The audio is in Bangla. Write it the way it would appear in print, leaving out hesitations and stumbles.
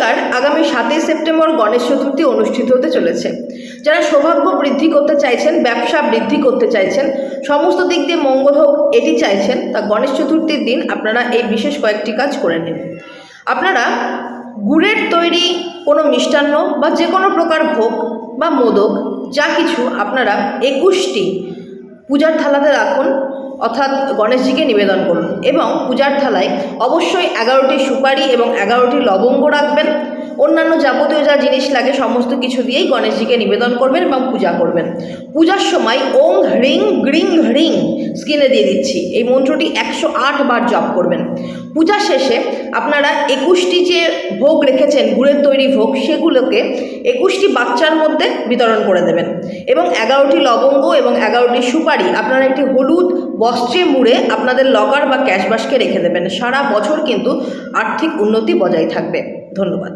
নমস্কার। আগামী 7ই সেপ্টেম্বর গণেশ চতুর্থী অনুষ্ঠিত হতে চলেছে। যারা সৌভাগ্য বৃদ্ধি করতে চাইছেন, ব্যবসা বৃদ্ধি করতে চাইছেন, সমস্ত দিক দিয়ে মঙ্গল হোক এটি চাইছেন, তা গণেশ চতুর্থীর দিন আপনারা এই বিশেষ কয়েকটি কাজ করে নিন। আপনারা গুড়ের তৈরি কোনো মিষ্টান্ন বা যে কোনো প্রকার ভোগ বা মোদক যা কিছু আপনারা 21টি পূজার থালাতে রাখুন, অর্থাৎ গণেশজিকে নিবেদন করুন এবং পূজার থালায় অবশ্যই 11টি সুপারি এবং 11টি লবঙ্গ রাখবেন। অন্যান্য যাবতীয় যা জিনিস লাগে সমস্ত কিছু দিয়েই গণেশজিকে নিবেদন করবেন এবং পূজা করবেন। পূজার সময় ওং হ্রিং গ্রিং হ্রিং স্ক্রিনে দিয়ে দিচ্ছি, এই মন্ত্রটি 108 বার জপ করবেন। পূজা শেষে আপনারা 21টি যে ভোগ রেখেছেন গুড়ের তৈরি ভোগ, সেগুলোকে 21টি বাচ্চার মধ্যে বিতরণ করে দেবেন এবং 11টি লবঙ্গ এবং 11টি সুপারি আপনারা একটি হলুদ বস্ত্রে মুড়ে আপনাদের লকার বা ক্যাশ বাস্কে রেখে দেবেন। সারা বছর কিন্তু আর্থিক উন্নতি বজায় থাকবে। ধন্যবাদ।